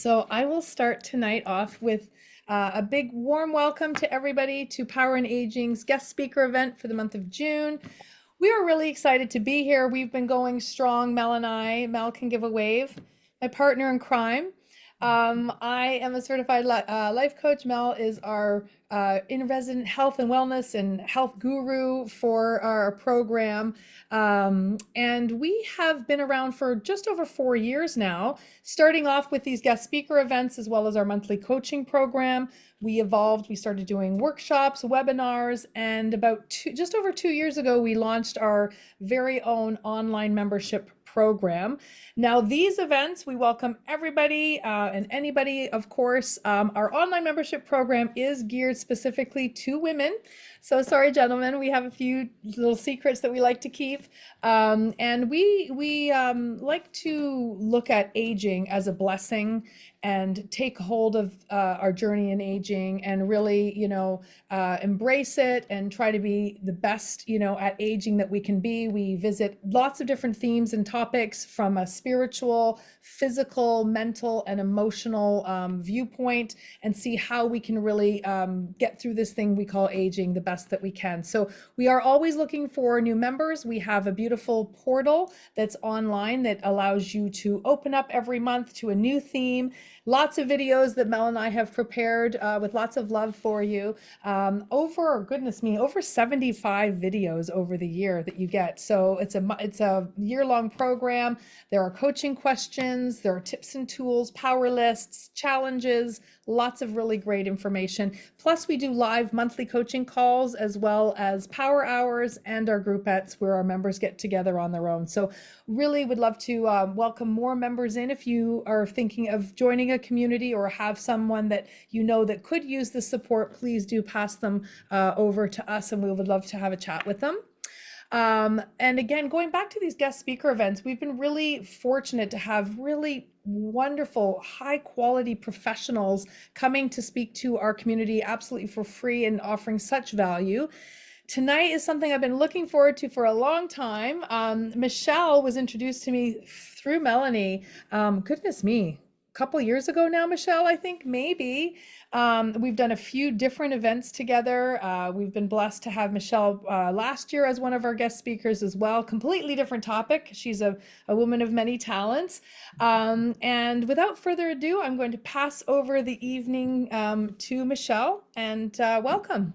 So I will start tonight off with a big warm welcome to everybody to Power and Aging's guest speaker event for the month of June. We are really excited to be here. We've been going strong, Mel and I. Mel can give a wave. My partner in crime. I am a certified life coach. Mel is our in-resident health and wellness and health guru for our program. And we have been around for just over 4 years now, starting off with these guest speaker events as well as our monthly coaching program. We evolved, we started doing workshops, webinars, and just over 2 years ago, we launched our very own online membership program. Now, these events, we welcome everybody and anybody, of course. Our online membership program is geared specifically to women. So sorry, gentlemen, we have a few little secrets that we like to keep. And we like to look at aging as a blessing and take hold of our journey in aging and really, embrace it and try to be the best, at aging that we can be. We visit lots of different themes and topics from a spiritual, physical, mental, and emotional viewpoint and see how we can really get through this thing we call aging the best that we can. So we are always looking for new members. We have a beautiful portal that's online that allows you to open up every month to a new theme. Lots of videos that Mel and I have prepared with lots of love for you. Over 75 videos over the year that you get. So it's a year-long program. There are coaching questions, there are tips and tools, power lists, challenges, lots of really great information. Plus, we do live monthly coaching calls as well as power hours and our groupettes where our members get together on their own. So really would love to welcome more members in. If you are thinking of joining a community or have someone that you know that could use the support, please do pass them over to us and we would love to have a chat with them. And again, going back to these guest speaker events, we've been really fortunate to have really wonderful, high quality professionals coming to speak to our community absolutely for free and offering such value. Tonight is something I've been looking forward to for a long time. Michelle was introduced to me through Melanie. Goodness me, a couple years ago now, Michelle, I think maybe. We've done a few different events together. We've been blessed to have Michelle last year as one of our guest speakers as well. Completely different topic. She's a woman of many talents. And without further ado, I'm going to pass over the evening to Michelle and welcome.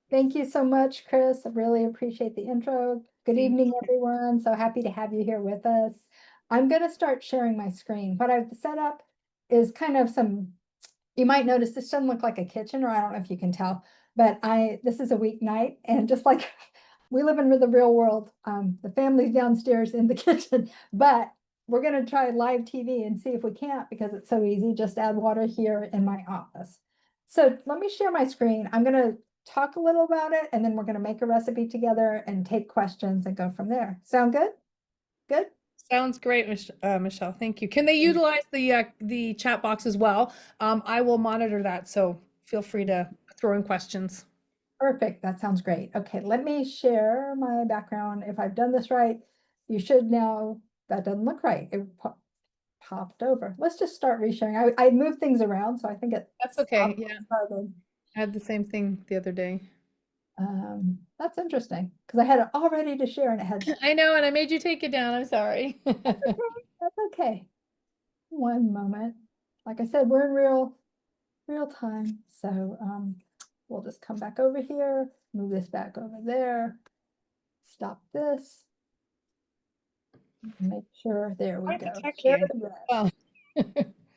Thank you so much, Chris. I really appreciate the intro. Good evening, everyone. So happy to have you here with us. I'm going to start sharing my screen. What I've set up is kind of you might notice this doesn't look like a kitchen, or I don't know if you can tell, but this is a weeknight. And just like we live in the real world, the family's downstairs in the kitchen, but we're going to try live TV and see if we can't because it's so easy. Just add water here in my office. So let me share my screen. I'm going to talk a little about it, and then we're going to make a recipe together and take questions and go from there. Sound good? Good? Sounds great, Michelle. Thank you. Can they utilize the chat box as well? I will monitor that, so feel free to throw in questions. Perfect. That sounds great. Okay, let me share my background. If I've done this right, you should know that doesn't look right. It popped over. Let's just start resharing. I moved things around, so I think it That's okay. stopped. Yeah, I had the same thing the other day. That's interesting because I had it all ready to share and it had. I know, and I made you take it down. I'm sorry. That's okay. One moment. Like I said, we're in real time. So we'll just come back over here, move this back over there, stop this. Make sure, there we I go. protect Share you. the Well,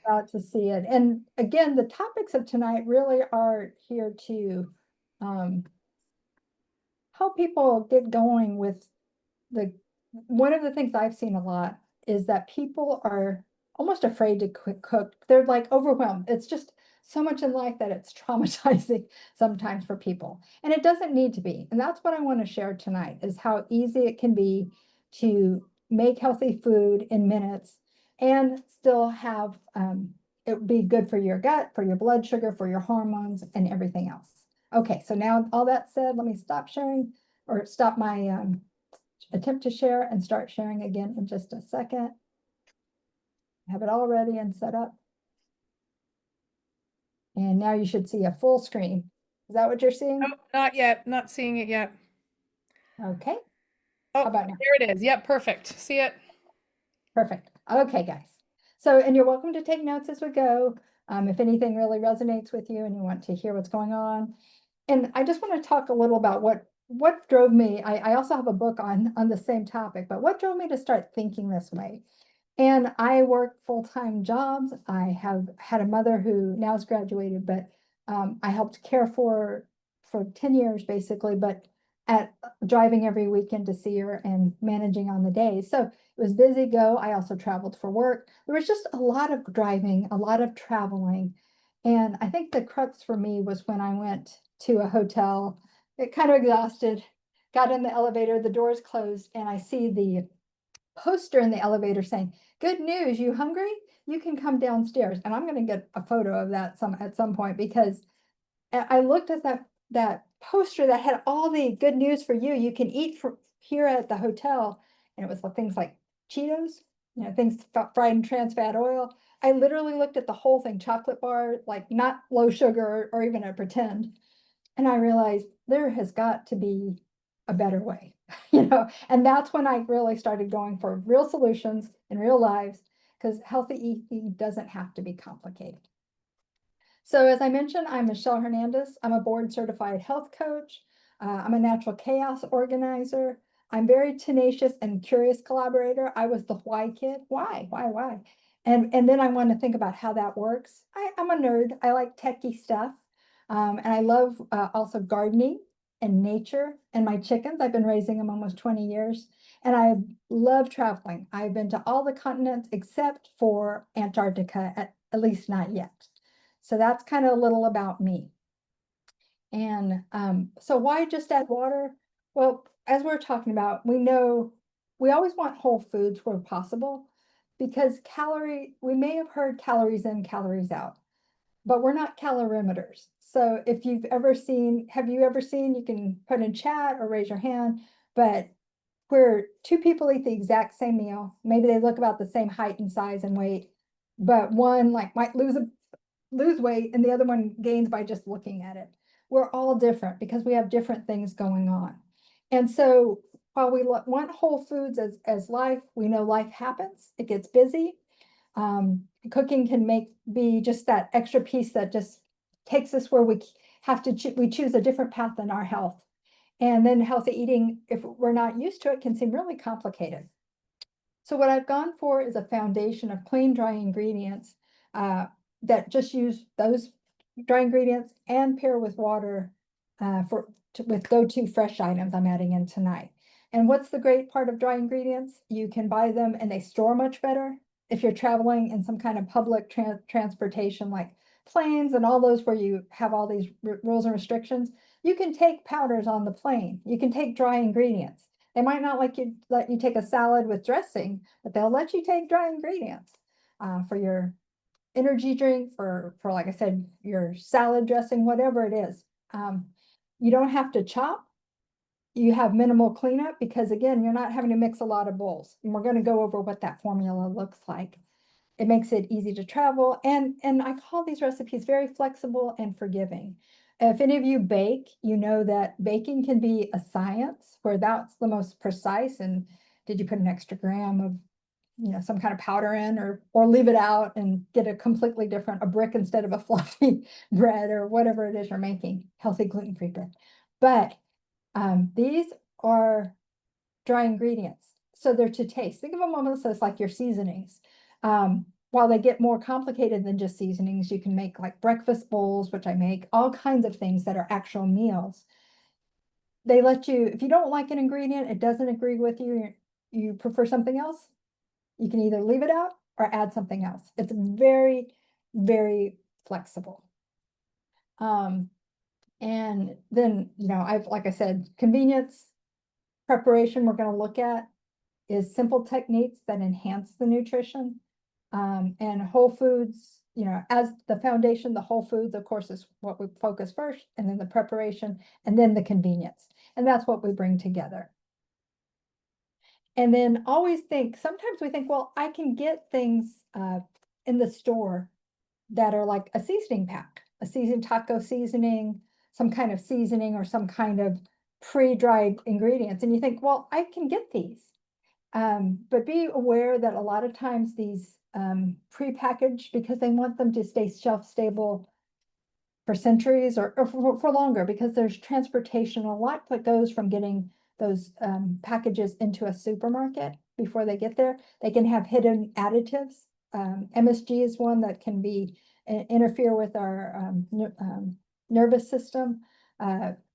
About to see it. And again, the topics of tonight really are here to help people get going with one of the things I've seen a lot is that people are almost afraid to cook. They're like overwhelmed. It's just so much in life that it's traumatizing sometimes for people. And it doesn't need to be. And that's what I want to share tonight is how easy it can be to make healthy food in minutes and still have it be good for your gut, for your blood sugar, for your hormones, and everything else. Okay, so now all that said, let me stop sharing or stop my attempt to share and start sharing again in just a second. Have it all ready and set up. And now you should see a full screen. Is that what you're seeing? Oh, not yet. Not seeing it yet. Okay, how Oh, about now? there it is. Yep, perfect. See it? Perfect. Okay, guys. So, and you're welcome to take notes as we go. If anything really resonates with you and you want to hear what's going on. And I just want to talk a little about what drove me. I also have a book on the same topic, but what drove me to start thinking this way? And I work full-time jobs. I have had a mother who now has graduated, but I helped care for 10 years basically, but at driving every weekend to see her and managing on the days. So it was busy go. I also traveled for work. There was just a lot of driving, a lot of traveling. And I think the crux for me was when I went to a hotel, it kind of exhausted, got in the elevator, the doors closed, and I see the poster in the elevator saying, "Good news, you hungry? You can come downstairs." And I'm going to get a photo of that at some point because I looked at that poster that had all the good news for you. You can eat for here at the hotel, and it was things like Cheetos, things fried in trans fat oil. I literally looked at the whole thing, chocolate bar, like not low sugar or even a pretend. And I realized there has got to be a better way, and that's when I really started going for real solutions in real lives, because healthy eating doesn't have to be complicated. So as I mentioned, I'm Michelle Hernandez. I'm a board certified health coach. I'm a natural chaos organizer. I'm very tenacious and curious collaborator. I was the why kid. Why? And then I want to think about how that works. I'm a nerd. I like techie stuff. And I love also gardening and nature and my chickens. I've been raising them almost 20 years. And I love traveling. I've been to all the continents except for Antarctica, at least not yet. So that's kind of a little about me. And so why just add water? Well, as we're talking about, we know we always want whole foods where possible, because we may have heard calories in, calories out, but we're not calorimeters. So if have you ever seen, you can put in chat or raise your hand, but where two people eat the exact same meal, maybe they look about the same height and size and weight, but one like might lose weight and the other one gains by just looking at it. We're all different because we have different things going on. And so while we want whole foods as life, we know life happens, it gets busy. Cooking can be just that extra piece that just takes us where we have to we choose a different path in our health. And then healthy eating, if we're not used to it, can seem really complicated. So what I've gone for is a foundation of clean, dry ingredients uh, that just use those dry ingredients and pair with water with go-to fresh items I'm adding in tonight. And what's the great part of dry ingredients? You can buy them and they store much better. If you're traveling in some kind of public transportation like planes and all those where you have all these rules and restrictions, you can take powders on the plane. You can take dry ingredients. They might not let you take a salad with dressing, but they'll let you take dry ingredients for your energy drink, for like I said, your salad dressing, whatever it is. You don't have to chop. You have minimal cleanup because again, you're not having to mix a lot of bowls. And we're going to go over what that formula looks like. It makes it easy to travel. And I call these recipes very flexible and forgiving. If any of you bake, you know that baking can be a science where that's the most precise. And did you put an extra gram of, some kind of powder in or leave it out and get a completely different, a brick instead of a fluffy bread or whatever it is you're making, healthy gluten-free bread. But these are dry ingredients. So they're to taste. Think of them almost as like your seasonings. While they get more complicated than just seasonings, you can make like breakfast bowls, which I make, all kinds of things that are actual meals. They let you, if you don't like an ingredient, it doesn't agree with you, you prefer something else, you can either leave it out or add something else. It's very, very flexible. And then, like I said, convenience, preparation we're going to look at is simple techniques that enhance the nutrition. And whole foods, as the foundation, the whole foods, of course, is what we focus first, and then the preparation, and then the convenience. And that's what we bring together. And then sometimes we think, well, I can get things in the store that are like a seasoning pack. a seasoned taco seasoning, some kind of seasoning or some kind of pre-dried ingredients. And you think, well, I can get these. But be aware that a lot of times these pre-packaged, because they want them to stay shelf stable for centuries or for longer, because there's transportation, a lot that goes from getting those packages into a supermarket before they get there. They can have hidden additives. MSG is one that can be interfere with our nervous system.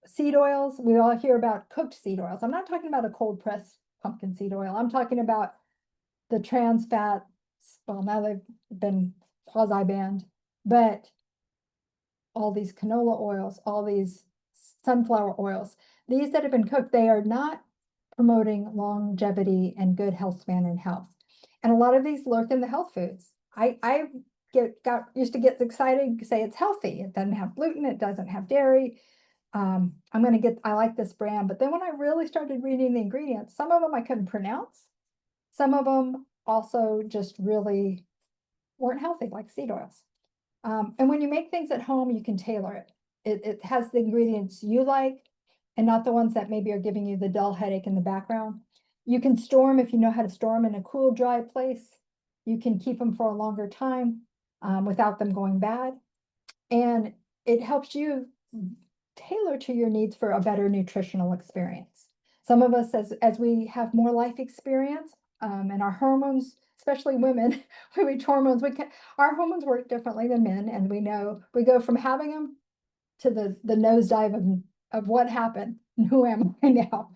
Seed oils, we all hear about cooked seed oils. I'm not talking about a cold pressed pumpkin seed oil. I'm talking about the trans fats. Well, now they've been quasi banned, but all these canola oils, all these sunflower oils, these that have been cooked, they are not promoting longevity and good health span and health. And a lot of these lurk in the health foods. I got used to get excited, say it's healthy. It doesn't have gluten, it doesn't have dairy. I like this brand, but then when I really started reading the ingredients, some of them I couldn't pronounce. Some of them also just really weren't healthy, like seed oils. And when you make things at home, you can tailor it. It has the ingredients you like and not the ones that maybe are giving you the dull headache in the background. You can store them if you know how to store them in a cool, dry place. You can keep them for a longer time without them going bad. And it helps you tailor to your needs for a better nutritional experience. Some of us, as we have more life experience and our hormones, especially women, we reach hormones, our hormones work differently than men. And we know we go from having them to the nosedive of what happened and who am I now.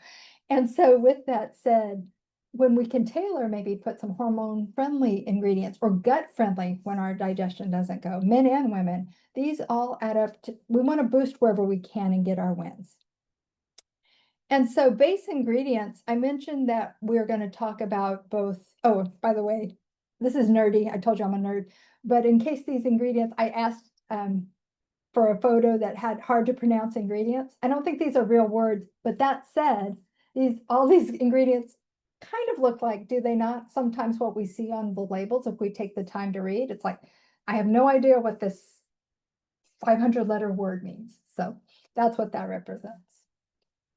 And so with that said, when we can tailor, maybe put some hormone friendly ingredients or gut friendly when our digestion doesn't go, men and women, these all add up to, we want to boost wherever we can and get our wins. And so base ingredients, I mentioned that we're going to talk about both. Oh, by the way, this is nerdy. I told you I'm a nerd, but in case these ingredients, I asked for a photo that had hard to pronounce ingredients. I don't think these are real words, but that said, all these ingredients kind of look like, do they not? Sometimes what we see on the labels, if we take the time to read, it's like, I have no idea what this 500-letter word means. So that's what that represents.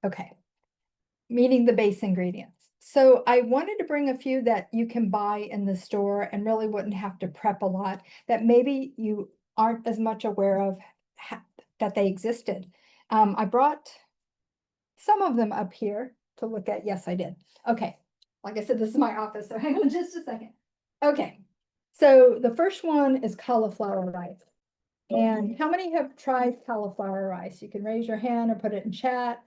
Okay, meaning the base ingredients. So I wanted to bring a few that you can buy in the store and really wouldn't have to prep a lot, that maybe you aren't as much aware of that they existed. I brought some of them up here to look at. Yes, I did. Okay. Like I said, this is my office, so hang on just a second. Okay. So the first one is cauliflower rice. And how many have tried cauliflower rice? You can raise your hand or put it in chat.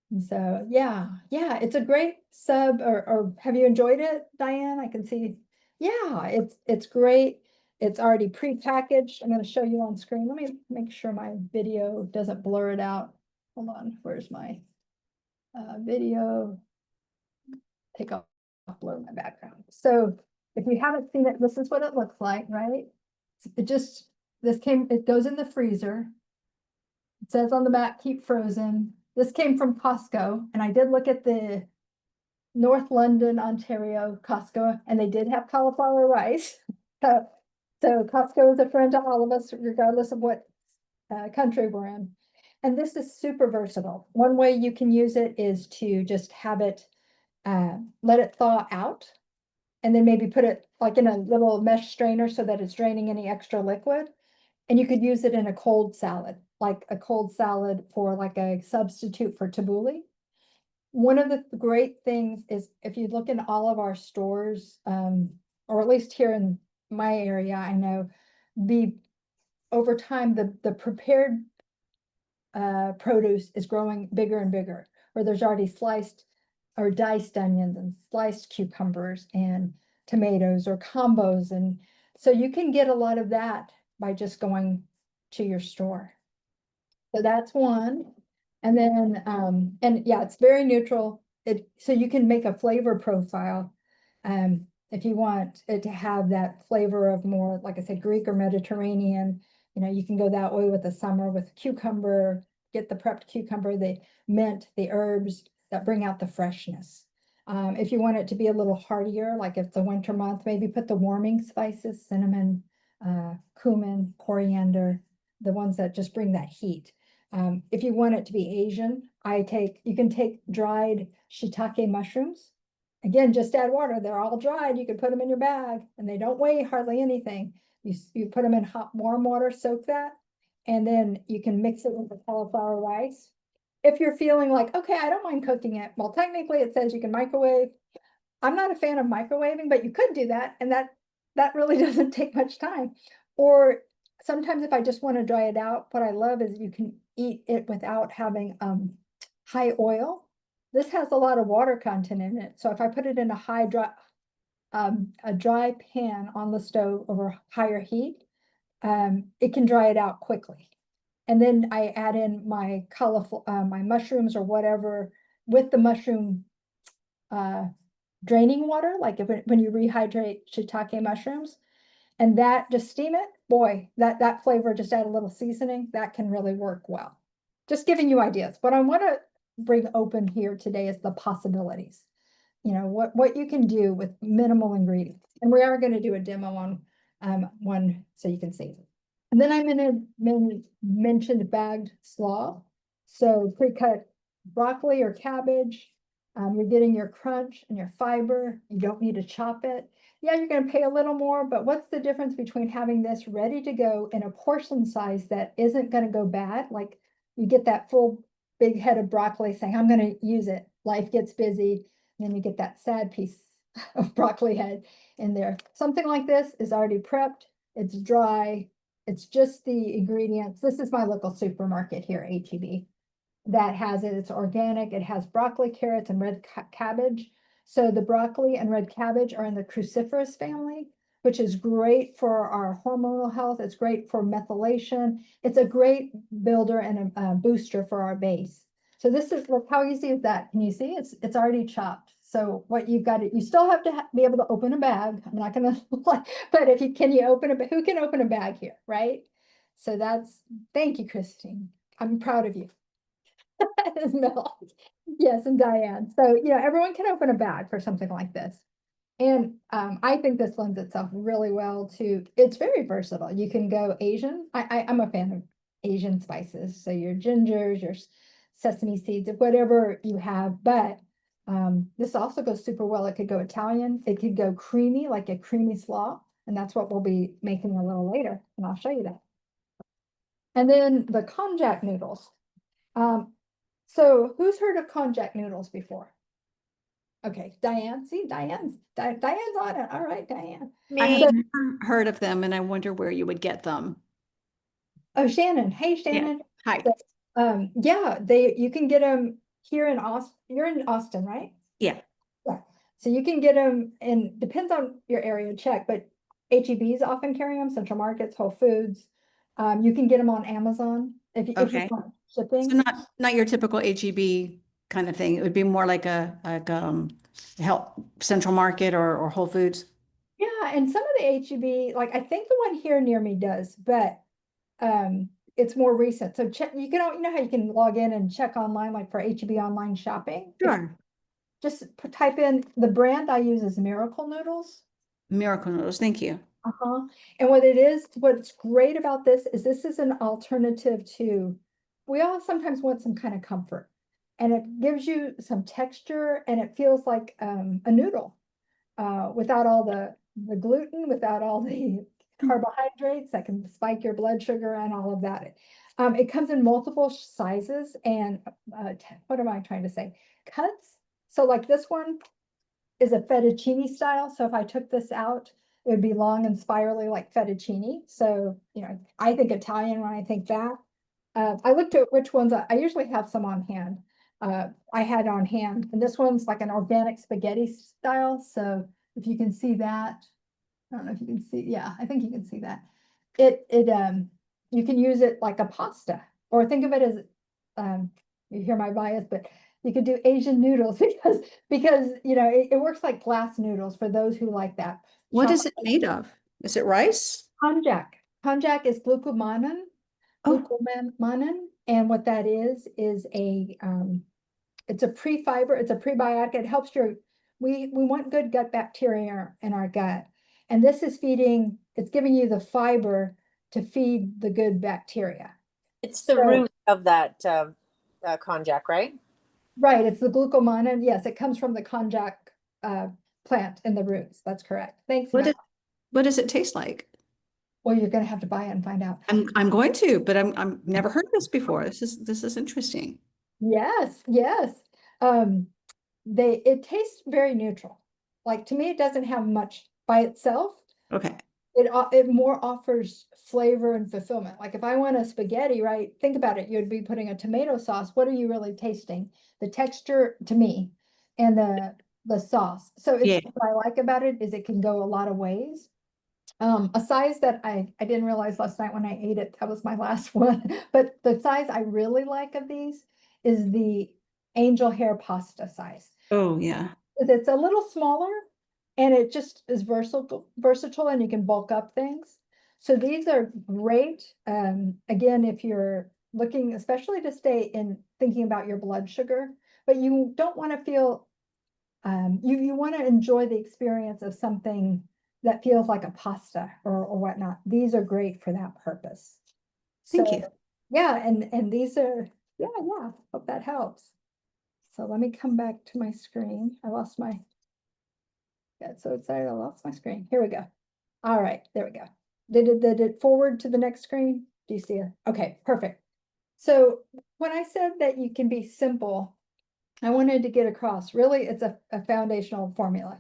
And so, yeah, it's a great sub, or have you enjoyed it, Diane? I can see, yeah, it's great. It's already pre-packaged. I'm going to show you on screen. Let me make sure my video doesn't blur it out. Hold on, where's my video? Take off blur my background. So if you haven't seen it, this is what it looks like, right? It goes in the freezer. It says on the back, keep frozen. This came from Costco, and I did look at the North London, Ontario Costco, and they did have cauliflower rice. So Costco is a friend to all of us, regardless of what country we're in. And this is super versatile. One way you can use it is to just have it, let it thaw out, and then maybe put it like in a little mesh strainer so that it's draining any extra liquid. And you could use it in a cold salad, like a cold salad for like a substitute for tabbouleh. One of the great things is if you look in all of our stores, or at least here in my area, I know over time, the prepared produce is growing bigger and bigger, where there's already sliced or diced onions and sliced cucumbers and tomatoes or combos. And so you can get a lot of that by just going to your store. So that's one. And then, and yeah, it's very neutral. So you can make a flavor profile. If you want it to have that flavor of more, like I said, Greek or Mediterranean, you can go that way with the summer with cucumber, get the prepped cucumber, the mint, the herbs that bring out the freshness. If you want it to be a little heartier, like if it's a winter month, maybe put the warming spices, cinnamon, cumin, coriander, the ones that just bring that heat. If you want it to be Asian, you can take dried shiitake mushrooms. Again, just add water. They're all dried. You can put them in your bag and they don't weigh hardly anything. You put them in hot, warm water, soak that, and then you can mix it with the cauliflower rice. If you're feeling like, okay, I don't mind cooking it. Well, technically it says you can microwave. I'm not a fan of microwaving, but you could do that. And that really doesn't take much time. Or sometimes if I just want to dry it out, what I love is you can eat it without having high oil. This has a lot of water content in it. So if I put it in a dry pan on the stove over higher heat, it can dry it out quickly. And then I add in my my mushrooms or whatever with the mushroom draining water, like when you rehydrate shiitake mushrooms, and that just steam it, boy, that flavor, just add a little seasoning, that can really work well. Just giving you ideas. What I want to bring open here today is the possibilities. You know, what you can do with minimal ingredients. And we are going to do a demo on one so you can see. And then I'm going to mention bagged slaw. So pre-cut broccoli or cabbage. You're getting your crunch and your fiber. You don't need to chop it. Yeah, you're going to pay a little more, but what's the difference between having this ready to go in a portion size that isn't going to go bad? Like you get that full big head of broccoli saying, I'm going to use it. Life gets busy. And then you get that sad piece of broccoli head in there. Something like this is already prepped. It's dry. It's just the ingredients. This is my local supermarket here, HEB, that has it. It's organic. It has broccoli, carrots, and red cabbage. So the broccoli and red cabbage are in the cruciferous family, which is great for our hormonal health. It's great for methylation. It's a great builder and a booster for our base. So this is, look how easy is that? Can you see? It's already chopped. So what you've got to, you still have to be able to open a bag. I'm not going to, but if you can, you open a, who can open a bag here, right? So thank you, Christine. I'm proud of you. Mel. Yes, and Diane. So, everyone can open a bag for something like this. And I think this lends itself really well to, it's very versatile. You can go Asian. I'm a fan of Asian spices. So your gingers, your sesame seeds, whatever you have. But this also goes super well. It could go Italian. It could go creamy, like a creamy slaw. And that's what we'll be making a little later. And I'll show you that. And then the konjac noodles. So who's heard of konjac noodles before? Okay, Diane, see, Diane's on it. All right, Diane. I Me. have never heard of them and I wonder where you would get them. Oh, Shannon. Hey, Shannon. Hi. Yeah, you can get them here in Austin. You're in Austin, right? Yeah. Yeah. So you can get them, and depends on your area, check, but HEBs often carry them, Central Markets, Whole Foods. You can get them on Amazon if you Okay. want shipping. So not your typical HEB kind of thing. It would be more like a help Central Market or Whole Foods. Yeah, and some of the HEB, like I think the one here near me does, but it's more recent. So check, you know how you can log in and check online, like for HEB online shopping. Sure. Just type in, the brand I use is Miracle Noodles. Miracle Noodles. Thank you. Uh-huh. And what's great about this is an alternative to, we all sometimes want some kind of comfort. And it gives you some texture and it feels like a noodle without all the gluten, without all the carbohydrates that can spike your blood sugar and all of that. It comes in multiple sizes and what am I trying to say? Cuts. So like this one is a fettuccine style. So if I took this out, it would be long and spirally like fettuccine. So, I think Italian when I think that. I looked at which ones, I usually have some on hand. I had on hand, and this one's like an organic spaghetti style. So if you can see that, I don't know if you can see, yeah, I think you can see that. You can use it like a pasta, or think of it as, you hear my bias, but you could do Asian noodles because it works like glass noodles for those who like that. What is it made of? Is it rice? Konjac. Konjac is glucomannan. Oh. Glucomannan, and what that is it's a pre-fiber, it's a prebiotic. It helps we want good gut bacteria in our gut. And this is it's giving you the fiber to feed the good bacteria. It's the So- root of that konjac, right? Right, it's the glucomannan. Yes, it comes from the konjac plant in the roots. That's correct. Thanks, What Matt. what does it taste like? Well, you're gonna have to buy it and find out. I'm going to, but I'm never heard this before. This is interesting. Yes, yes. It tastes very neutral. Like to me, it doesn't have much by itself. Okay. It more offers flavor and fulfillment. Like if I want a spaghetti, right? Think about it. You'd be putting a tomato sauce. What are you really tasting? The texture to me and the sauce. So Yeah. what I like about it is it can go a lot of ways. A size that I didn't realize last night when I ate it, that was my last one. But the size I really like of these is the angel hair pasta size. Oh, yeah. It's a little smaller and it just is versatile and you can bulk up things. So these are great. Again, if you're looking, especially to stay in thinking about your blood sugar, but you don't want to feel, you want to enjoy the experience of something that feels like a pasta or whatnot. These are great for that purpose. Thank So, you. Yeah, and these are, yeah, hope that helps. So let me come back to my screen. I lost my, got so excited I lost my screen. Here we go. All right, there we go. Did it forward to the next screen? Do you see it? Okay, perfect. So when I said that you can be simple, I wanted to get across, really, it's a foundational formula.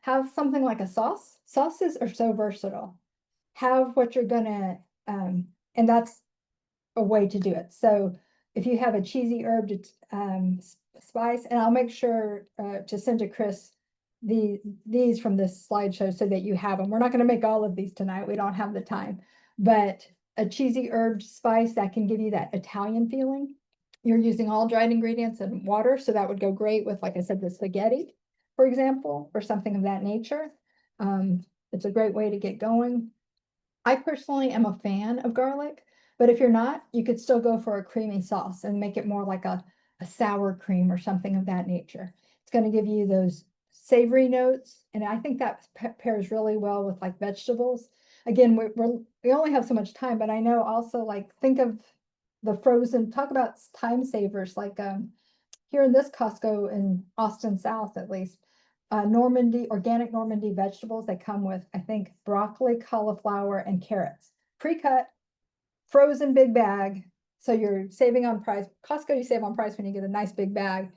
Have something like a sauce. Sauces are so versatile. Have what you're gonna, and that's a way to do it. So if you have a cheesy herb spice, and I'll make sure to send to Chris these from this slideshow so that you have them. We're not going to make all of these tonight. We don't have the time, but a cheesy herb spice that can give you that Italian feeling. You're using all dried ingredients and water, so that would go great with, like I said, the spaghetti, for example, or something of that nature. It's a great way to get going. I personally am a fan of garlic, but if you're not, you could still go for a creamy sauce and make it more like a sour cream or something of that nature. It's going to give you those savory notes, and I think that pairs really well with like vegetables. Again, we only have so much time, but I know also, like, think of the frozen, talk about time savers, like here in this Costco in Austin South, at least, organic Normandy vegetables. They come with, I think, broccoli, cauliflower, and carrots, pre-cut, frozen big bag. So you're saving on price. Costco, you save on price when you get a nice big bag.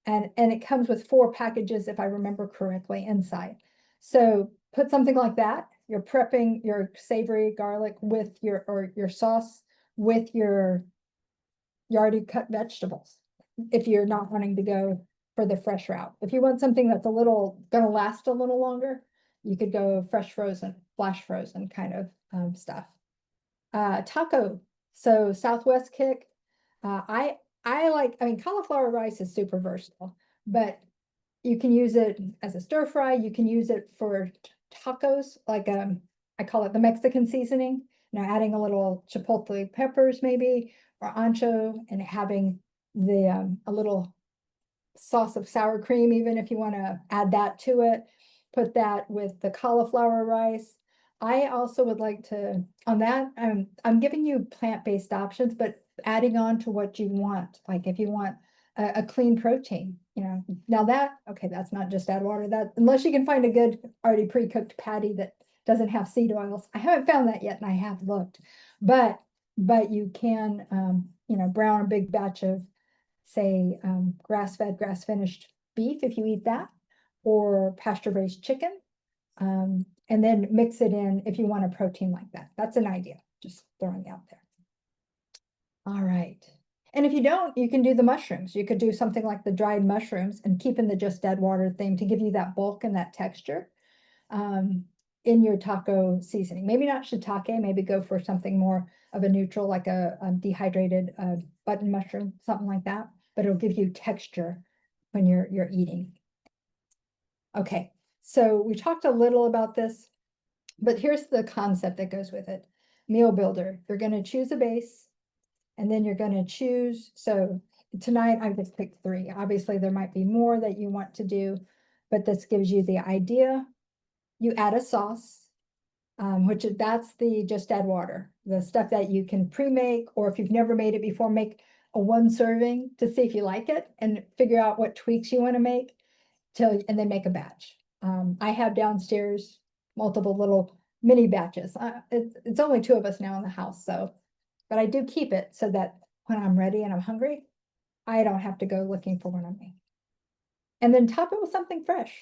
And it comes with 4 packages, if I remember correctly, inside. So put something like that. You're prepping your savory garlic with your sauce with your already cut vegetables. If you're not wanting to go for the fresh route. If you want something that's gonna last a little longer, you could go fresh frozen, flash frozen kind of stuff. Taco, so Southwest kick. I mean, cauliflower rice is super versatile, but you can use it as a stir fry. You can use it for tacos, like I call it the Mexican seasoning. Adding a little chipotle peppers maybe, or ancho, and having a little sauce of sour cream, even if you want to add that to it. Put that with the cauliflower rice. I also would like to, on that, I'm giving you plant-based options, but adding on to what you want. Like if you want a clean protein, now that's not just add water, that unless you can find a good already pre-cooked patty that doesn't have seed oils. I haven't found that yet, and I have looked, but you can, brown a big batch of, say, grass-fed, grass-finished beef if you eat that, or pasture-raised chicken, and then mix it in if you want a protein like that. That's an idea, just throwing it out there. All right. And if you don't, you can do the mushrooms. You could do something like the dried mushrooms and keep in the just add water thing to give you that bulk and that texture in your taco seasoning. Maybe not shiitake, maybe go for something more of a neutral, like a dehydrated button mushroom, something like that, but it'll give you texture when you're eating. Okay, so we talked a little about this, but here's the concept that goes with it. Meal builder, you're going to choose a base, and then you're going to choose. So tonight I just picked 3. Obviously there might be more that you want to do, but this gives you the idea. You add a sauce. that's the Just Add Water, the stuff that you can pre-make, or if you've never made it before, make a one serving to see if you like it and figure out what tweaks you want to make and then make a batch. I have downstairs multiple little mini batches. It's only 2 of us now in the house, so, but I do keep it so that when I'm ready and I'm hungry, I don't have to go looking for one on me. And then top it with something fresh.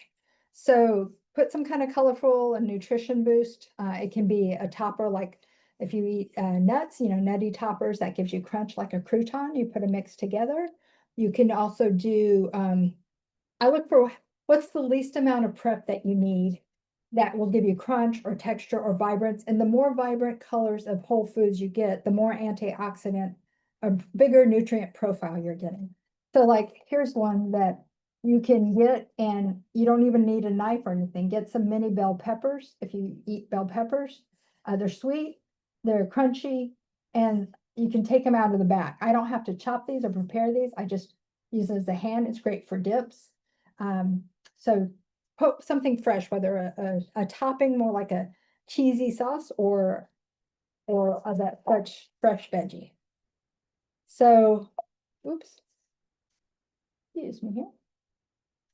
So put some kind of colorful and nutrition boost. It can be a topper, like if you eat nuts, nutty toppers, that gives you crunch like a crouton. You put a mix together. You can also do, I look for what's the least amount of prep that you need that will give you crunch or texture or vibrance. And the more vibrant colors of whole foods you get, the more antioxidant, a bigger nutrient profile you're getting. So like, here's one that you can get, and you don't even need a knife or anything. Get some mini bell peppers. If you eat bell peppers, they're sweet, they're crunchy, and you can take them out of the back. I don't have to chop these or prepare these. I just use it as a hand. It's great for dips. So put something fresh, whether a topping more like a cheesy sauce or that fresh veggie. So, oops. Excuse me here.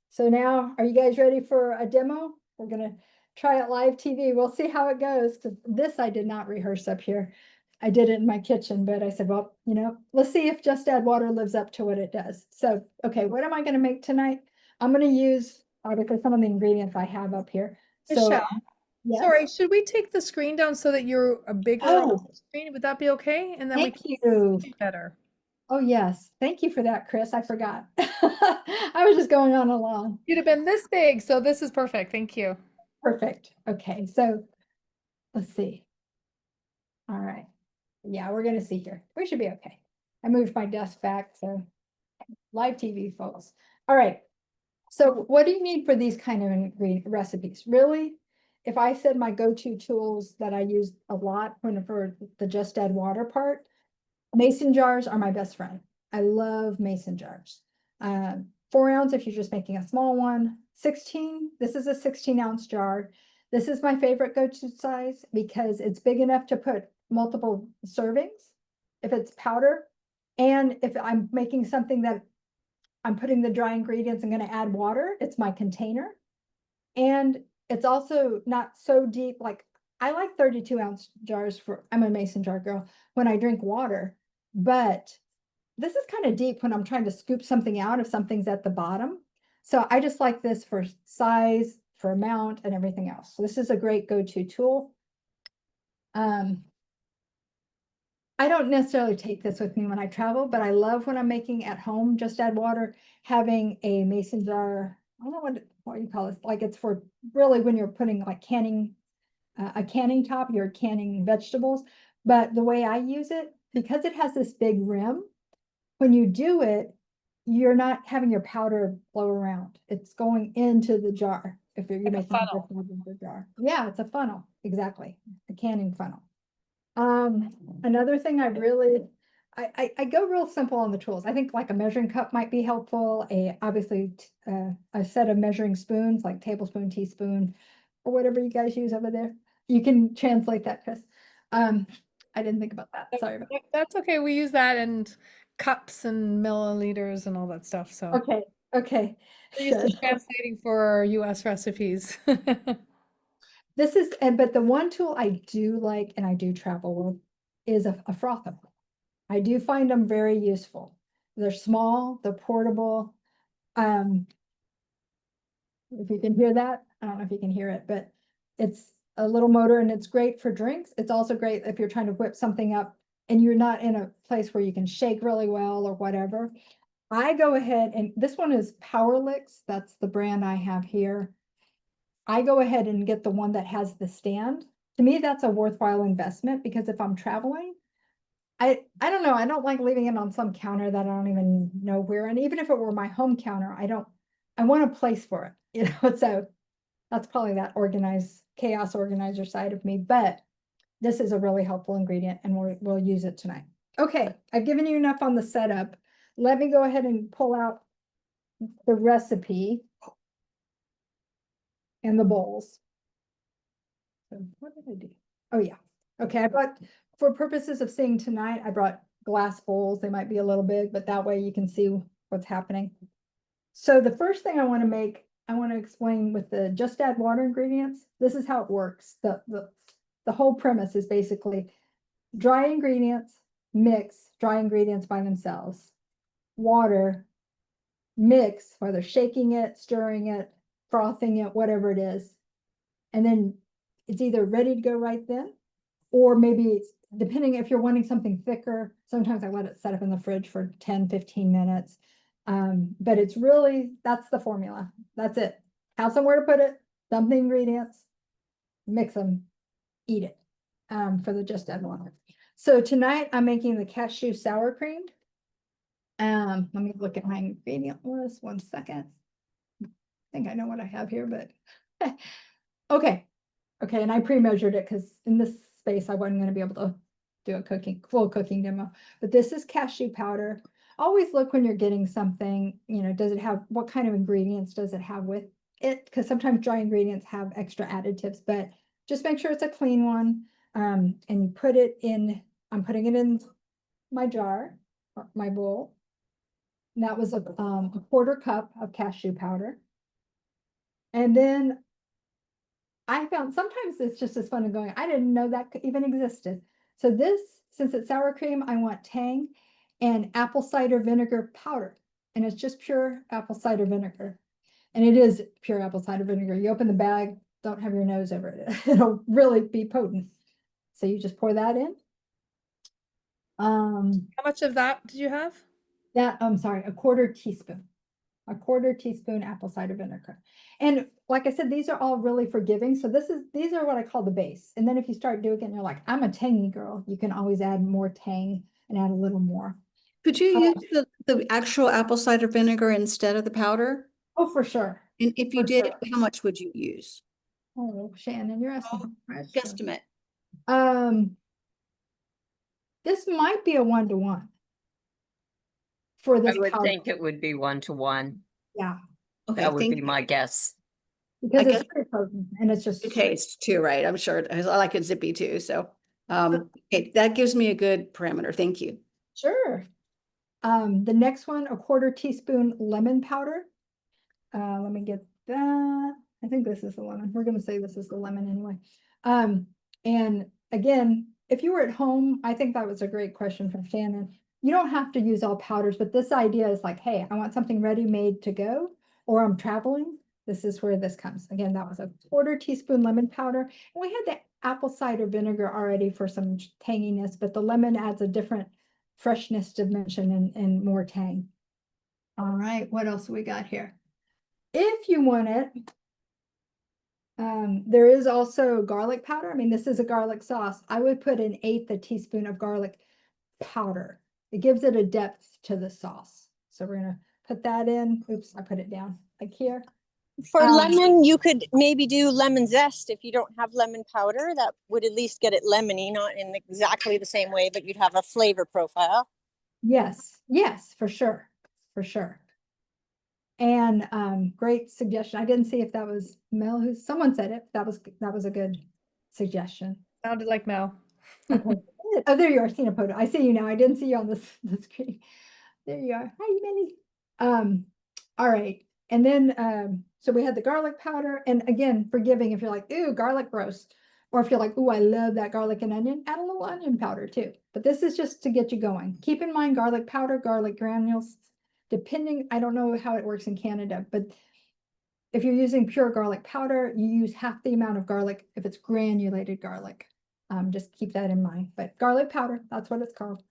So now, are you guys ready for a demo? We're gonna try it live TV. We'll see how it goes, because this I did not rehearse up here. I did it in my kitchen, but I said, well, let's see if Just Add Water lives up to what it does. So, okay, what am I gonna make tonight? I'm gonna use, because some of the ingredients I have up here. So, Michelle, yes. sorry, should we take the screen down so that you're a bigger on Oh, the screen? Would that be okay? And then we thank can you. see better. Oh, yes. Thank you for that, Chris. I forgot. I was just going on along. You'd have been this big, so this is perfect. Thank you. Perfect. Okay, so let's see. All right. Yeah, we're gonna see here. We should be okay. I moved my desk back, so live TV, folks. All right. So what do you need for these kind of recipes? Really? If I said my go-to tools that I use a lot for the Just Add Water part, mason jars are my best friend. I love mason jars. 4 ounce if you're just making a small one. 16, this is a 16-ounce jar. This is my favorite go-to size because it's big enough to put multiple servings if it's powder. And if I'm making something that I'm putting the dry ingredients, I'm going to add water, it's my container. And it's also not so deep. Like, I like 32-ounce jars I'm a mason jar girl when I drink water, but this is kind of deep when I'm trying to scoop something out if something's at the bottom. So I just like this for size, for amount, and everything else. So this is a great go-to tool. I don't necessarily take this with me when I travel, but I love when I'm making at home, Just Add Water, having a mason jar. I don't know what you call it. Like, it's for really when you're putting like canning, a canning top, you're canning vegetables. But the way I use it, because it has this big rim, when you do it, you're not having your powder blow around. It's going into the jar. If you're Like a making funnel. the jar. Yeah, it's a funnel. Exactly. A canning funnel. Another thing I go real simple on the tools. I think like a measuring cup might be helpful. Obviously a set of measuring spoons, like tablespoon, teaspoon, or whatever you guys use over there. You can translate that, Chris. I didn't think about that. Sorry about That's okay. We use that and cups and milliliters and all that stuff. So that. Okay, okay. we're used to Good. translating for US recipes. But the one tool I do like and I do travel with is a frother. I do find them very useful. They're small, they're portable. If you can hear that, I don't know if you can hear it, but it's a little motor and it's great for drinks. It's also great if you're trying to whip something up and you're not in a place where you can shake really well or whatever. I go ahead, and this one is Powerlix. That's the brand I have here. I go ahead and get the one that has the stand. To me, that's a worthwhile investment because if I'm traveling, I don't know, I don't like leaving it on some counter that I don't even know where. And even if it were my home counter, I want a place for it, so that's probably that chaos organizer side of me, but this is a really helpful ingredient and we'll use it tonight. Okay, I've given you enough on the setup. Let me go ahead and pull out the recipe and the bowls. What did I do? Oh, yeah. Okay, I brought, for purposes of seeing tonight, I brought glass bowls. They might be a little big, but that way you can see what's happening. So the first thing I want to explain with the just add water ingredients. This is how it works. The whole premise is basically dry ingredients, mix dry ingredients by themselves. Water, mix, whether shaking it, stirring it, frothing it, whatever it is. And then it's either ready to go right then, or maybe it's depending if you're wanting something thicker. Sometimes I let it set up in the fridge for 10, 15 minutes. But it's really, that's the formula. That's it. Have somewhere to put it, dump the ingredients, mix them, eat it, for the just add water. So tonight I'm making the cashew sour cream. Let me look at my ingredient list 1 second. I think I know what I have here, but okay. Okay, and I pre-measured it because in this space I wasn't going to be able to do a full cooking demo. But this is cashew powder. Always look when you're getting something, does it have, what kind of ingredients does it have with it? Because sometimes dry ingredients have extra additives, but just make sure it's a clean one. And you put it in, I'm putting it in my jar, or my bowl. And that was a 1/4 cup of cashew powder. And then I found sometimes it's just as fun as going, I didn't know that even existed. So this, since it's sour cream, I want tang and apple cider vinegar powder. And it's just pure apple cider vinegar. And it is pure apple cider vinegar. You open the bag, don't have your nose over it. It'll really be potent. So you just pour that in. How much of that did you have? I'm sorry, a 1/4 teaspoon. A 1/4 teaspoon apple cider vinegar. And like I said, these are all really forgiving. So these are what I call the base. And then if you start doing it and you're like, I'm a tangy girl, you can always add more tang and add a little more. Could you use the actual apple cider vinegar instead of the powder? Oh, for sure. And if you For did, sure. how much would you use? Oh, Shannon, you're asking. Guesstimate. This might be a 1-to-1 for I this would powder. think it would be 1-to-1. Yeah, Okay, That would thank be you. my guess. because I it's guess- pretty potent and it's just The taste too, right? I'm sure I like it zippy too. So, okay, that gives me a good parameter. Thank you. Sure. The next one, a 1/4 teaspoon lemon powder. Let me get that. I think this is the lemon. We're gonna say this is the lemon anyway. And again, if you were at home, I think that was a great question from Shannon. You don't have to use all powders, but this idea is like, hey, I want something ready-made to go, or I'm traveling. This is where this comes. Again, that was a 1/4 teaspoon lemon powder. And we had the apple cider vinegar already for some tanginess, but the lemon adds a different freshness dimension and more tang. All right, what else we got here? If you want it, there is also garlic powder. I mean, this is a garlic sauce. I would put 1/8 a teaspoon of garlic powder. It gives it a depth to the sauce. So we're gonna put that in. Oops, I put it down like here. For Um, lemon, you could maybe do lemon zest if you don't have lemon powder. That would at least get it lemony, not in exactly the same way, but you'd have a flavor profile. Yes, yes, for sure, for sure. And great suggestion. I didn't see if that was Mel who, someone said it. That was a good suggestion. Sounded like Mel. Okay. Oh, there you are, Tina Poto. I see you now. I didn't see you on the screen. There you are. Hi, Minnie. All right. And then, so we had the garlic powder, and again, forgiving if you're like, ooh, garlic roast, or if you're like, ooh, I love that garlic and onion, add a little onion powder too. But this is just to get you going. Keep in mind garlic powder, garlic granules, depending, I don't know how it works in Canada, but if you're using pure garlic powder, you use half the amount of garlic if it's granulated garlic. Just keep that in mind. But garlic powder, that's what it's called.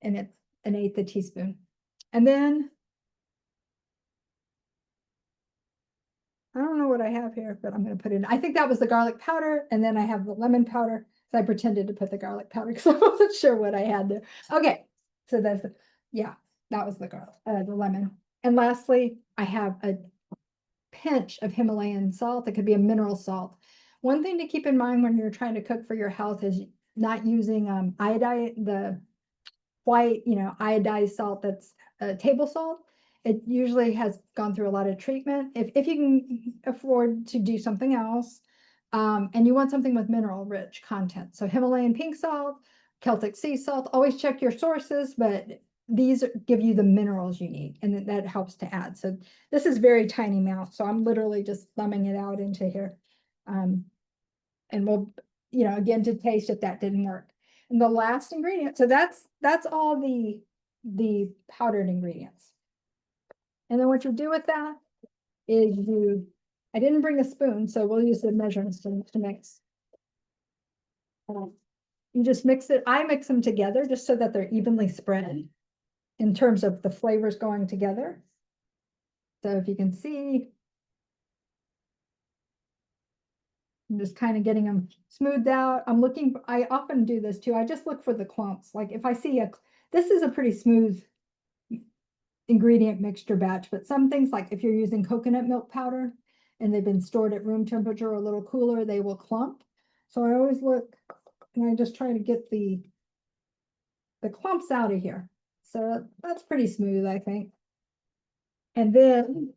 And it's 1/8 a teaspoon. And then I don't know what I have here, but I'm going to put in. I think that was the garlic powder, and then I have the lemon powder. So I pretended to put the garlic powder because I wasn't sure what I had there. Okay, so that's yeah, that was the garlic, the lemon. And lastly, I have a pinch of Himalayan salt. It could be a mineral salt. One thing to keep in mind when you're trying to cook for your health is not using iodine, the white, iodized salt that's table salt. It usually has gone through a lot of treatment. If you can afford to do something else, And you want something with mineral rich content. So Himalayan pink salt, Celtic sea salt, always check your sources, but these give you the minerals you need, and that helps to add. So this is very tiny amount, so I'm literally just thumbing it out into here. And we'll, again, to taste if that didn't work. And the last ingredient, so that's all the powdered ingredients. And then what you do with that is I didn't bring a spoon, so we'll use the measuring spoon to mix. You just mix it, I mix them together just so that they're evenly spread in terms of the flavors going together. So if you can see, I'm just kind of getting them smoothed out. I often do this too. I just look for the clumps. Like if I see this is a pretty smooth ingredient mixture batch, but some things, like if you're using coconut milk powder and they've been stored at room temperature or a little cooler, they will clump. So I always look and I just try to get the clumps out of here. So that's pretty smooth, I think. And then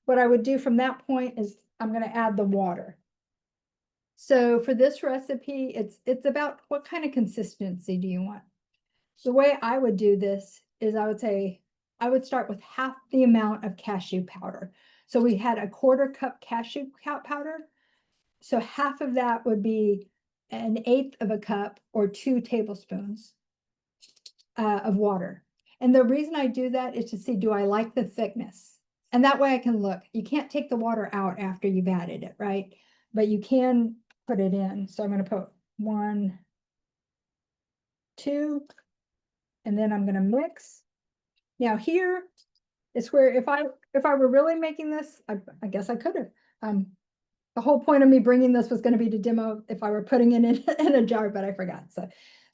what I would do from that point is I'm going to add the water. So for this recipe, it's about what kind of consistency do you want? The way I would do this is I would say, I would start with half the amount of cashew powder. So we had a 1/4 cup cashew powder. So half of that would be 1/8 of a cup or 2 tablespoons of water. And the reason I do that is to see, do I like the thickness? And that way I can look. You can't take the water out after you've added it, right? But you can put it in. So I'm going to put 1, 2, and then I'm going to mix. Now here is where if I were really making this, I guess I could have. The whole point of me bringing this was going to be to demo if I were putting it in a jar, but I forgot.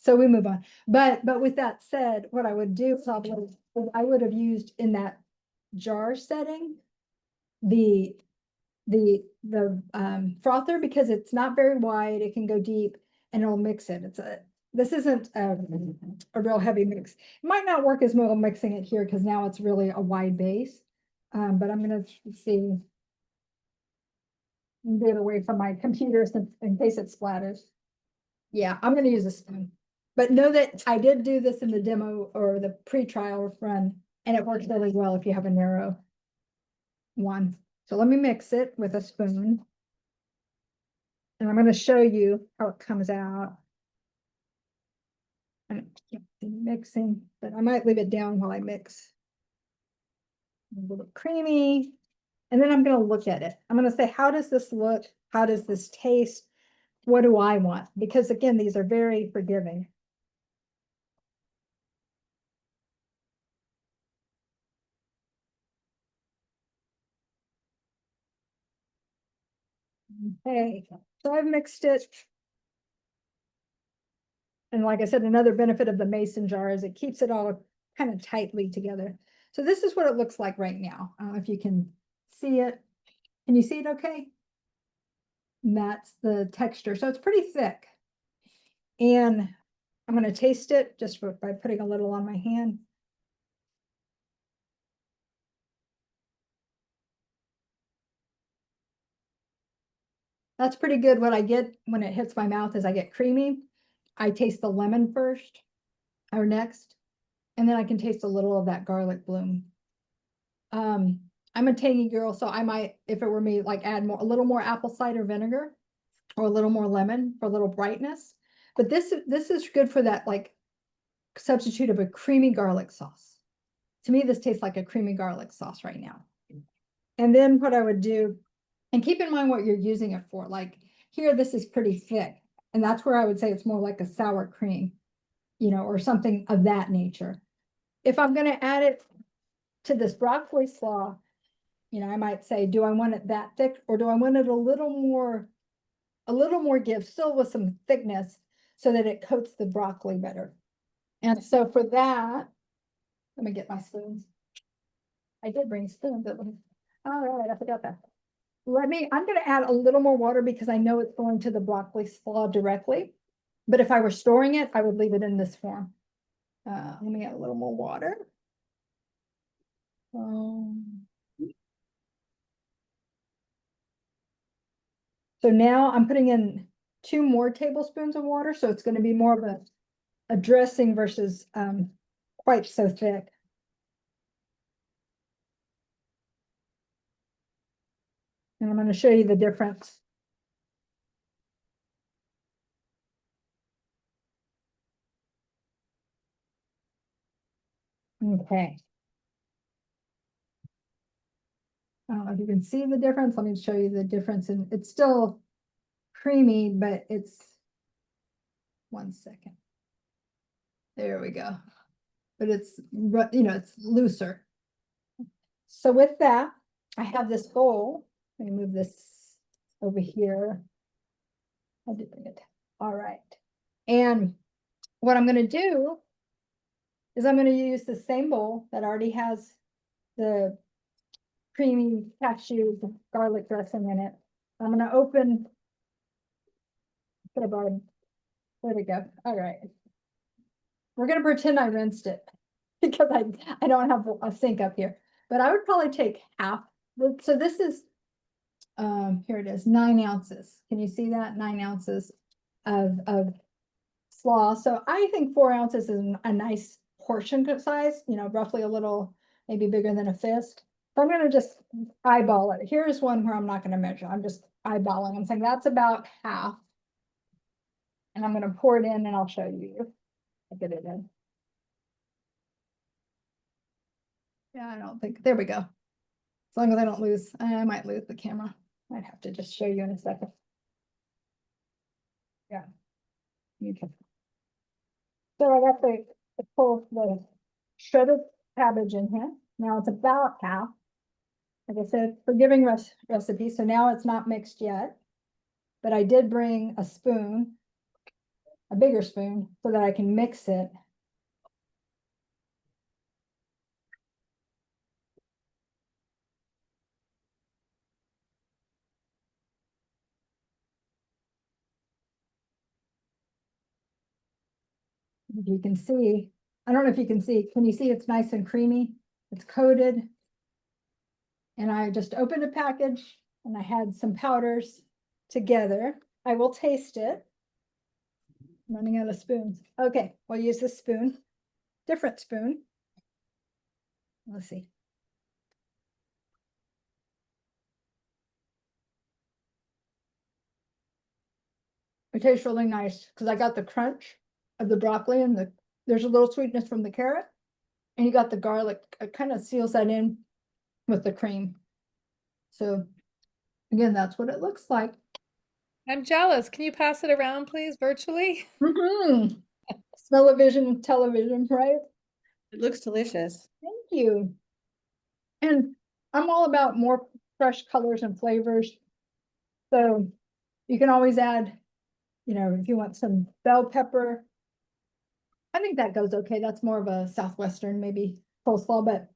So we move on. But with that said, what I would do probably is I would have used in that jar setting the frother, because it's not very wide. It can go deep and it'll mix it. This isn't a real heavy mix. It might not work as well mixing it here because now it's really a wide base. But I'm gonna see. Get away from my computer in case it splatters. Yeah, I'm gonna use a spoon. But know that I did do this in the demo or the pre-trial run, and it works really well if you have a narrow one. So let me mix it with a spoon. And I'm gonna show you how it comes out. And mixing, but I might leave it down while I mix. A little creamy. And then I'm going to look at it. I'm going to say, how does this look? How does this taste? What do I want? Because again, these are very forgiving. Okay, so I've mixed it. And like I said, another benefit of the mason jar is it keeps it all kind of tightly together. So this is what it looks like right now. I don't know if you can see it. Can you see it okay? And that's the texture. So it's pretty thick. And I'm going to taste it just by putting a little on my hand. That's pretty good. What I get when it hits my mouth is I get creamy. I taste the lemon first or next, and then I can taste a little of that garlic bloom. I'm a tangy girl, so I might, if it were me, like add a little more apple cider vinegar or a little more lemon for a little brightness. But this is good for that, like substitute of a creamy garlic sauce. To me, this tastes like a creamy garlic sauce right now. And then what I would do, and keep in mind what you're using it for. Like here, this is pretty thick. And that's where I would say it's more like a sour cream, or something of that nature. If I'm going to add it to this broccoli slaw, I might say, do I want it that thick, or do I want it a little more give, still with some thickness, so that it coats the broccoli better. And so for that, let me get my spoons. I did bring spoons. All right, I forgot that. I'm going to add a little more water because I know it's going to the broccoli slaw directly. But if I were storing it, I would leave it in this form. Let me add a little more water. So now I'm putting in 2 more tablespoons of water, so it's gonna be more of a dressing versus quite so thick. And I'm gonna show you the difference. Okay. I don't know if you can see the difference. Let me show you the difference, and it's still creamy, but it's 1 second. There we go. But it's, it's looser. So with that, I have this bowl. Let me move this over here. I did bring it. All right. And what I'm gonna do is I'm gonna use the same bowl that already has the creamy cashew garlic dressing in it. I'm gonna open. Could have brought a, there we go. All right. We're gonna pretend I rinsed it because I don't have a sink up here, but I would probably take half. So this is, here it is, 9 ounces. Can you see that? 9 ounces of slaw. So I think 4 ounces is a nice portion size, roughly a little, maybe bigger than a fist. So I'm gonna just eyeball it. Here's one where I'm not gonna measure. I'm just eyeballing. I'm saying that's about half. And I'm gonna pour it in and I'll show you. I'll get it in. Yeah, I don't think, there we go. As long as I don't lose, I might lose the camera. I'd have to just show you in a second. Yeah. Okay. So I got the shredded cabbage in here. Now it's about half. Like I said, forgiving recipe, so now it's not mixed yet. But I did bring a spoon, a bigger spoon, so that I can mix it. If you can see, I don't know if you can see, can you see it's nice and creamy? It's coated. And I just opened a package and I had some powders together. I will taste it. I'm running out of spoons. Okay, we'll use this spoon, different spoon. Let's see. It tastes really nice because I got the crunch of the broccoli and there's a little sweetness from the carrot. And you got the garlic, it kind of seals that in with the cream. So again, that's what it looks like. I'm jealous. Can you pass it around, please, virtually? Smell-o-vision television, right? It looks delicious. Thank you. And I'm all about more fresh colors and flavors. So you can always add, if you want some bell pepper. I think that goes okay. That's more of a Southwestern, maybe coleslaw, but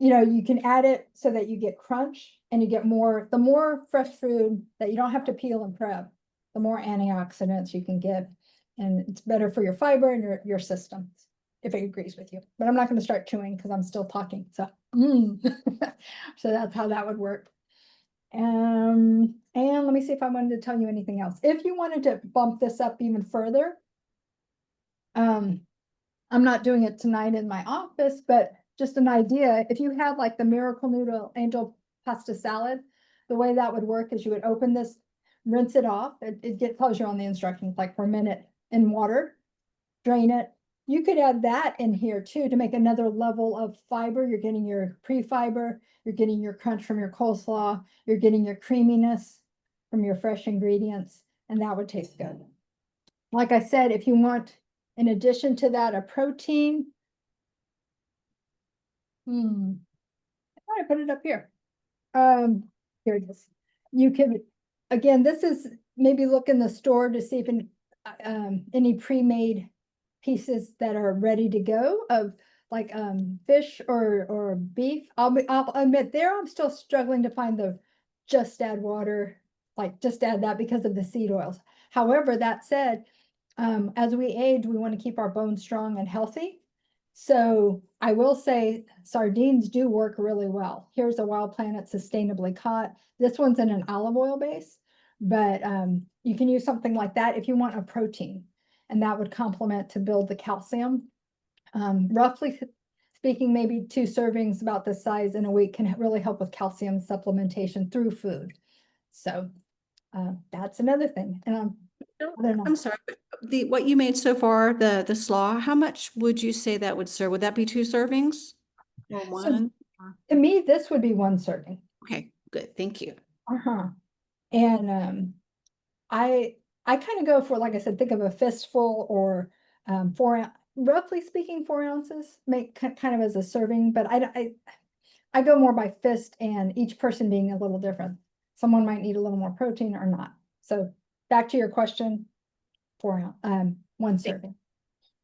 you can add it so that you get crunch and you get the more fresh food that you don't have to peel and prep, the more antioxidants you can get. And it's better for your fiber and your system, if it agrees with you. But I'm not going to start chewing because I'm still talking. So, so that's how that would work. And let me see if I wanted to tell you anything else. If you wanted to bump this up even further, I'm not doing it tonight in my office, but just an idea. If you had like the Miracle Noodle Angel Pasta Salad, the way that would work is you would open this, rinse it off. It tells you on the instructions, like for a minute in water, drain it. You could add that in here too to make another level of fiber. You're getting your pre-fiber, you're getting your crunch from your coleslaw, you're getting your creaminess from your fresh ingredients, and that would taste good. Like I said, if you want, in addition to that, a protein. I thought I put it up here. Here it is. You can, again, this is maybe look in the store to see if any pre-made pieces that are ready to go of like fish or beef. I'll admit there I'm still struggling to find the just add water, like just add that because of the seed oils. However, that said, as we age, we want to keep our bones strong and healthy. So I will say sardines do work really well. Here's a Wild Planet sustainably caught. This one's in an olive oil base, But you can use something like that if you want a protein, and that would complement to build the calcium. Roughly speaking, maybe 2 servings about this size in a week can really help with calcium supplementation through food. So that's another thing. And I don't know. I'm sorry, but what you made so far, the slaw, how much would you say that would serve? Would that be 2 servings? Or So- one? To me, this would be 1 serving. Okay, good, thank you. And I kind of go for, like I said, think of a fistful or 4 roughly speaking 4 ounces, make kind of as a serving, but I go more by fist, and each person being a little different. Someone might need a little more protein or not. So back to your question, 1 serving.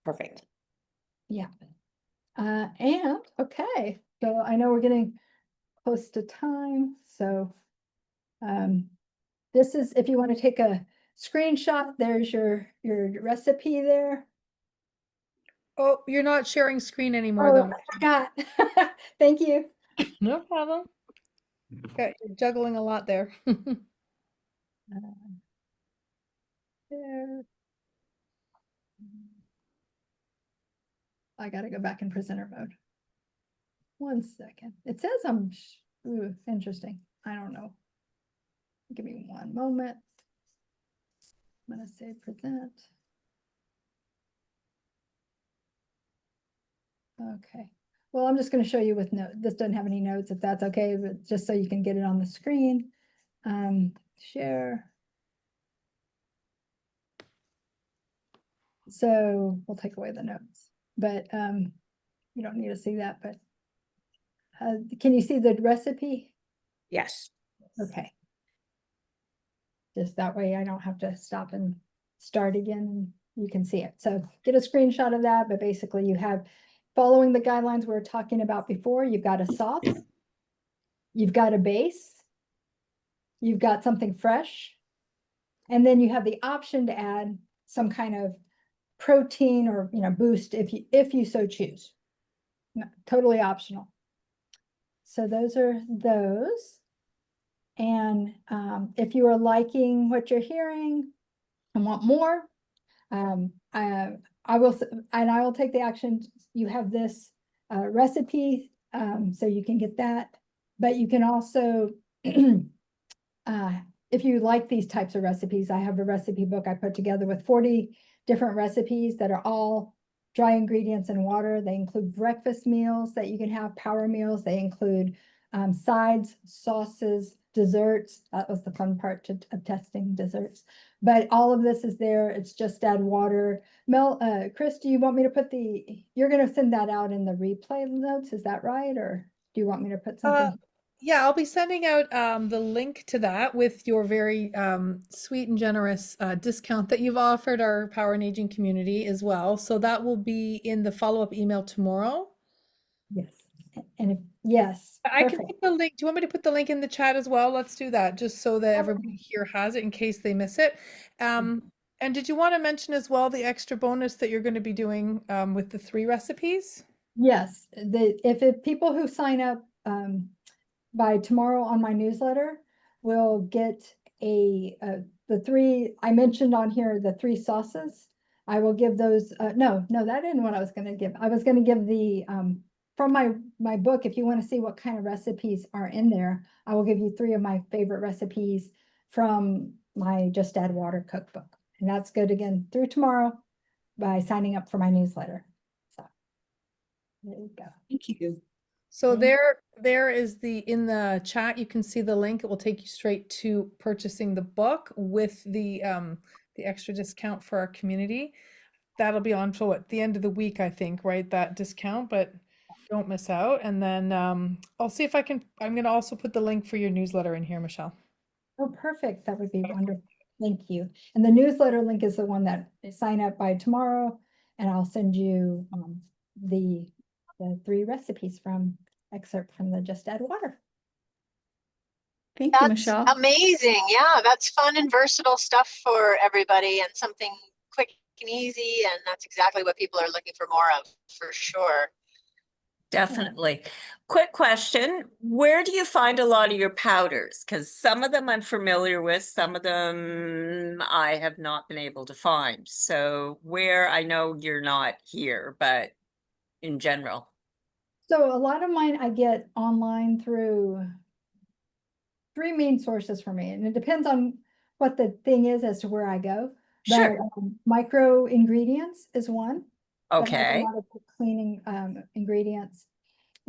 Perfect. Yeah. And okay, so I know we're getting close to time, so this is, if you want to take a screenshot, there's your recipe there. Oh, you're not sharing screen anymore Oh, though. I forgot. Thank you. No problem. Okay, you're juggling a lot there. There. I gotta go back in presenter mode. 1 second. It says ooh, interesting. I don't know. Give me 1 moment. I'm gonna say present. Okay. Well, I'm just gonna show you with note. This doesn't have any notes, if that's okay, but just so you can get it on the screen. Share. So we'll take away the notes, but you don't need to see that, but can you see the recipe? Yes. Okay. Just that way I don't have to stop and start again. You can see it. So get a screenshot of that, but basically you have, following the guidelines we were talking about before, you've got a sauce, you've got a base, you've got something fresh, and then you have the option to add some kind of protein or, boost if you so choose. Totally optional. So those are those. And if you are liking what you're hearing and want more, I will take the action. You have this recipe, so you can get that. But you can also, if you like these types of recipes, I have a recipe book I put together with 40 different recipes that are all dry ingredients and water. They include breakfast meals that you can have, power meals. They include sides, sauces, desserts. That was the fun part of testing desserts. But all of this is there. It's just add water. Chris, do you want me to put you're going to send that out in the replay notes, is that right? Or do you want me to put something? Yeah, I'll be sending out the link to that with your very sweet and generous discount that you've offered our Power and Aging community as well. So that will be in the follow-up email tomorrow. Yes. And yes, I can perfect. put the link. Do you want me to put the link in the chat as well? Let's do that, just so that everybody here has it in case they miss it. And did you want to mention as well the extra bonus that you're going to be doing with the 3 recipes? Yes, if people who sign up by tomorrow on my newsletter will get the 3 I mentioned on here, the 3 sauces. I will give those. No, that isn't what I was going to give. I was going to give the from my book. If you want to see what kind of recipes are in there, I will give you 3 of my favorite recipes from my Just Add Water cookbook, and that's good again through tomorrow by signing up for my newsletter. So there you go. Thank you. So Okay. there is in the chat, you can see the link. It will take you straight to purchasing the book with the extra discount for our community. That'll be on till the end of the week, I think, right? That discount, but don't miss out. And then I'll see if I'm going to also put the link for your newsletter in here, Michelle. Oh, perfect. That would be wonderful. Thank you. And the newsletter link is the one that sign up by tomorrow, and I'll send you the 3 recipes excerpt from the Just Add Water. Thank you, That's Michelle. amazing. Yeah, that's fun and versatile stuff for everybody and something quick and easy. And that's exactly what people are looking for more of, for sure. Definitely. Quick question, where do you find a lot of your powders? Because some of them I'm familiar with, some of them I have not been able to find. So where, I know you're not here, but in general. So a lot of mine I get online through three main sources for me, and it depends on what the thing is as to where I go. Sure. But Micro Ingredients is one. that has a Okay, lot of cleaning ingredients.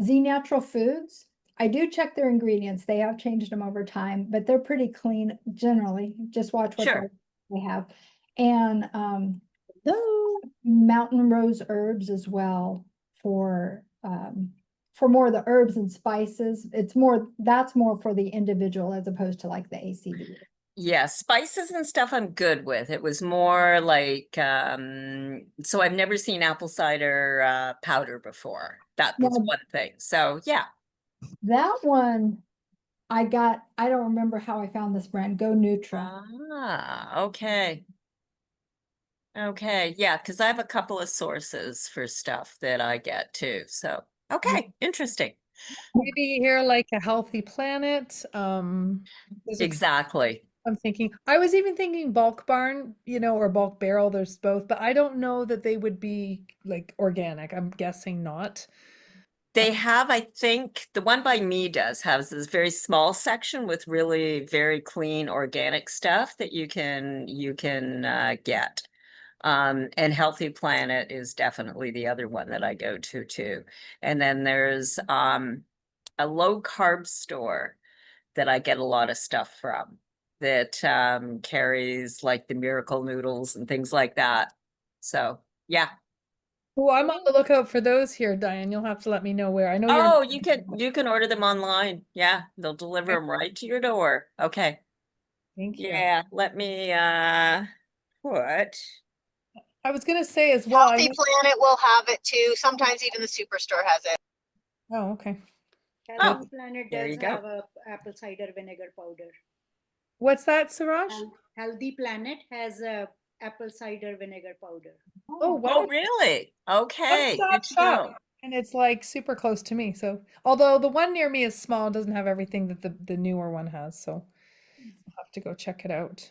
Z Natural Foods, I do check their ingredients. They have changed them over time, but they're pretty clean generally. Just watch what Sure. they have. And Mountain Rose Herbs as well for more of the herbs and spices. That's more for the individual as opposed to like the ACV. yeah, spices and stuff I'm good with. It was more like, so I've never seen apple cider powder before. That was Now- one thing. So yeah, That one I don't remember how I found this brand, Go Nutra. okay. Okay, yeah, because I have a couple of sources for stuff that I get too. So, okay, interesting. Maybe here like a Healthy Planet. There's a Exactly. I'm thinking, I was even thinking Bulk Barn, or Bulk Barrel, there's both, but I don't know that they would be like organic. I'm guessing not. They have, I think, the one by me has this very small section with really very clean organic stuff that you can get. And Healthy Planet is definitely the other one that I go to too. And then there's a low carb store that I get a lot of stuff from that carries like the Miracle Noodles and things like that. So yeah. Oh, I'm on the lookout for those here, Diane. You'll have to let me know where. I know Oh, you're. you can order them online. Yeah, they'll deliver them right to your door. Okay. Thank you. Yeah, let me put. I was gonna say as well. Healthy Planet will have it too. Sometimes even the superstore has it. Oh, okay. Healthy Planet there does you go. have a apple cider vinegar powder. What's that, Suraj? Healthy Planet has a apple cider vinegar powder. Oh, Oh, wonderful. really? Okay. One-stop Good to shop. know. And it's like super close to me. So, although the one near me is small, doesn't have everything that the newer one has. So, I'll have to go check it out.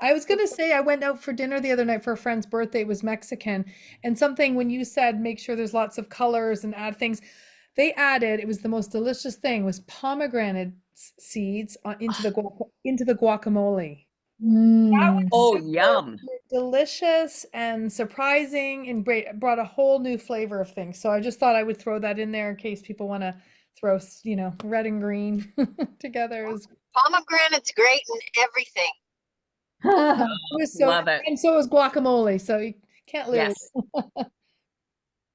I was gonna say I went out for dinner the other night for a friend's birthday. It was Mexican, and something when you said make sure there's lots of colors and add things, they added. It was the most delicious thing. Was pomegranate seeds into the guacamole. Mm. Oh, Super yum. delicious and surprising, and brought a whole new flavor of things. So I just thought I would throw that in there in case people want to throw, red and green together. Pomegranate's great in everything. It was so, Love it. and so is guacamole. So you can't lose. Yes.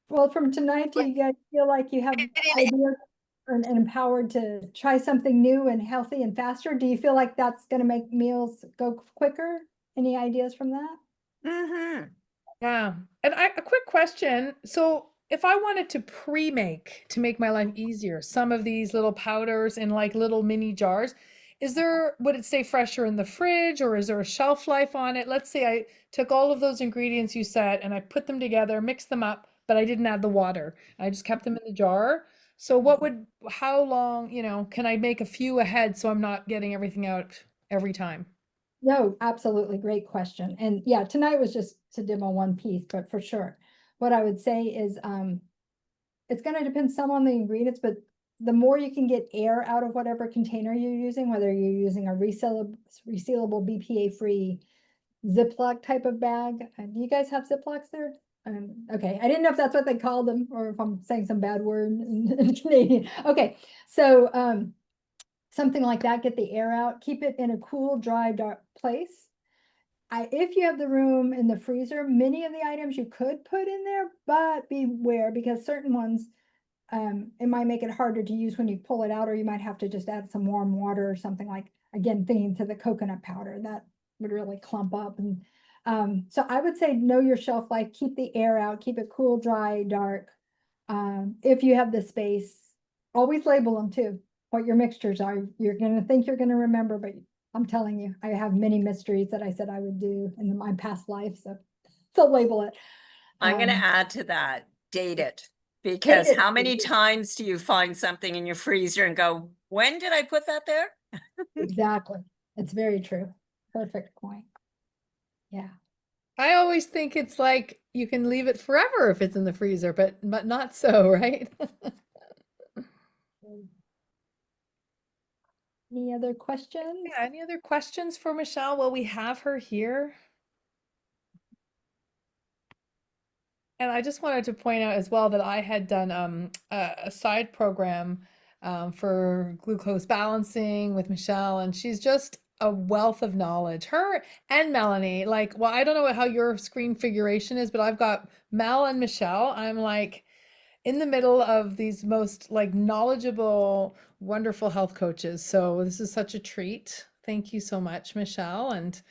Well, from tonight, do you guys feel like you have ideas and empowered to try something new and healthy and faster? Do you feel like that's going to make meals go quicker? Any ideas from that? Mm-hmm. Yeah. And a quick question. So if I wanted to pre-make to make my life easier, some of these little powders in like little mini jars, would it stay fresher in the fridge, or is there a shelf life on it? Let's say I took all of those ingredients you said and I put them together, mixed them up, but I didn't add the water. I just kept them in the jar. So how long, can I make a few ahead so I'm not getting everything out every time? No, absolutely. Great question. And yeah, tonight was just to demo one piece, but for sure. What I would say is it's going to depend some on the ingredients, but the more you can get air out of whatever container you're using, whether you're using a resealable BPA-free Ziploc type of bag. Do you guys have Ziplocs there? Okay, I didn't know if that's what they called them or if I'm saying some bad word in Canadian. Okay, so something like that, get the air out, keep it in a cool, dry, dark place. If you have the room in the freezer, many of the items you could put in there, but beware because certain ones, it might make it harder to use when you pull it out, or you might have to just add some warm water or something like, again, thinking to the coconut powder that would really clump up. And so I would say know your shelf life, keep the air out, keep it cool, dry, dark. If you have the space, always label them too, what your mixtures are. You're going to think you're going to remember, but I'm telling you, I have many mysteries that I said I would do in my past life. So label it. I'm going to add to that, date it. Because it how many is. times do you find something in your freezer and go, when did I put that there? Exactly. It's very true. Perfect point. Yeah. I always think it's like you can leave it forever if it's in the freezer, but not so, right? Any other questions? Yeah, any other questions for Michelle while we have her here? And I just wanted to point out as well that I had done a side program for glucose balancing with Michelle, and she's just a wealth of knowledge. Her and Melanie, like, well, I don't know how your screen figuration is, but I've got Mel and Michelle. I'm like in the middle of these most like knowledgeable, wonderful health coaches. So this is such a treat. Thank you so much, Michelle. And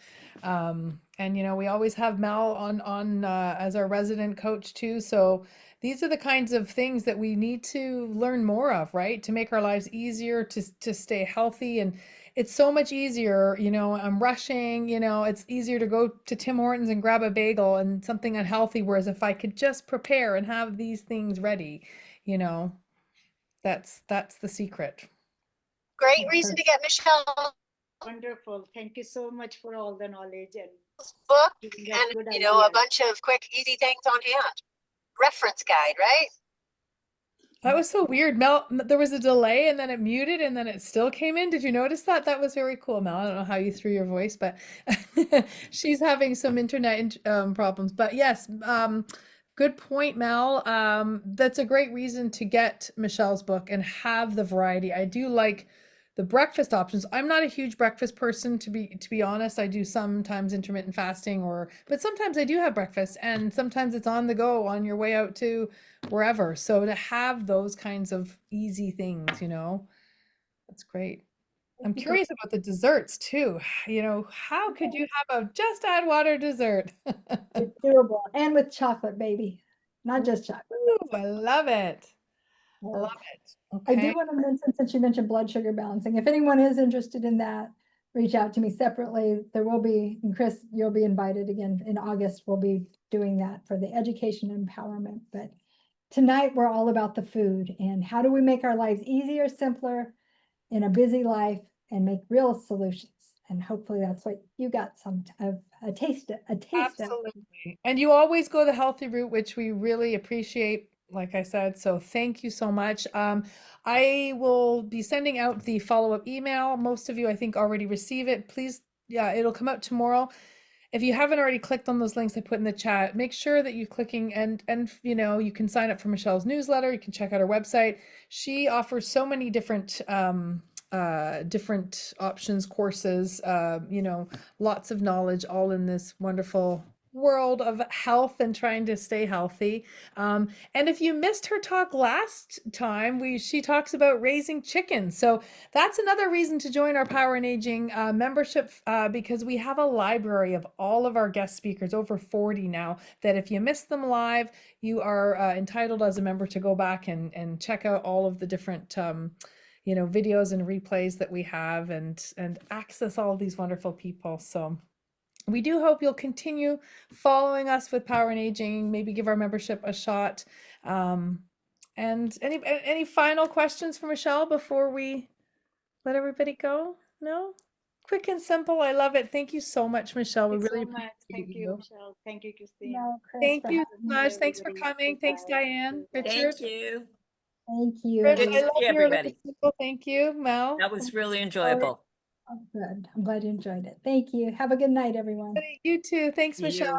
you know, we always have Mel on as our resident coach too. So these are the kinds of things that we need to learn more of, right? To make our lives easier, to stay healthy. And it's so much easier, you know, I'm rushing, you know, it's easier to go to Tim Hortons and grab a bagel and something unhealthy. Whereas if I could just prepare and have these things ready, you know, that's the secret. Great reason to get Michelle's Wonderful. Thank you so much for all the knowledge and book giving us and, good you know, a ideas. bunch of quick, easy things on hand. Reference guide, right? That was so weird. Mel, there was a delay and then it muted and then it still came in. Did you notice that? That was very cool, Mel. I don't know how you threw your voice, but she's having some internet problems. But yes, good point, Mel. That's a great reason to get Michelle's book and have the variety. I do like the breakfast options. I'm not a huge breakfast person, to be honest. I do sometimes intermittent fasting but sometimes I do have breakfast, and sometimes it's on the go on your way out to wherever. So to have those kinds of easy things, you know, that's great. I'm curious about the desserts too. You know, how could you have a just add water dessert? It's doable. And with chocolate, baby. Not just chocolate. Ooh, I love it. I Yeah. love it. I Okay. do want to mention, since you mentioned blood sugar balancing, if anyone is interested in that, reach out to me separately. There will be, and Chris, you'll be invited again in August. We'll be doing that for the education and empowerment. But tonight we're all about the food and how do we make our lives easier, simpler in a busy life and make real solutions. And hopefully that's what you got some of a taste of. Absolutely. And you always go the healthy route, which we really appreciate, like I said. So thank you so much. I will be sending out the follow-up email. Most of you, I think, already receive it. Please, yeah, it'll come out tomorrow. If you haven't already clicked on those links I put in the chat, make sure that you're clicking and you know, you can sign up for Michelle's newsletter. You can check out her website. She offers so many different different options, courses, you know, lots of knowledge, all in this wonderful world of health and trying to stay healthy. And if you missed her talk last time, she talks about raising chickens. So that's another reason to join our Power and Aging membership, because we have a library of all of our guest speakers, over 40 now, that if you missed them live, you are entitled as a member to go back and check out all of the different you know, videos and replays that we have and access all of these wonderful people. So we do hope you'll continue following us with Power and Aging, maybe give our membership a shot. And any final questions for Michelle before we let everybody go? No? Quick and simple. I love it. Thank you so much, Michelle. We Thank you really so much. appreciate Thank you, Michelle. Thank you, Christine. No, Chris, Thank for you so having me. much. Thanks for Everybody. coming. Thanks, Goodbye. Diane. Richard. Thank you. Thank you. Rich, Good I to love see your little everybody. people. Thank you, Mel. That was really enjoyable. Oh, good. I'm glad you enjoyed it. Thank you. Have a good night, everyone. You too. Thanks, Michelle. You.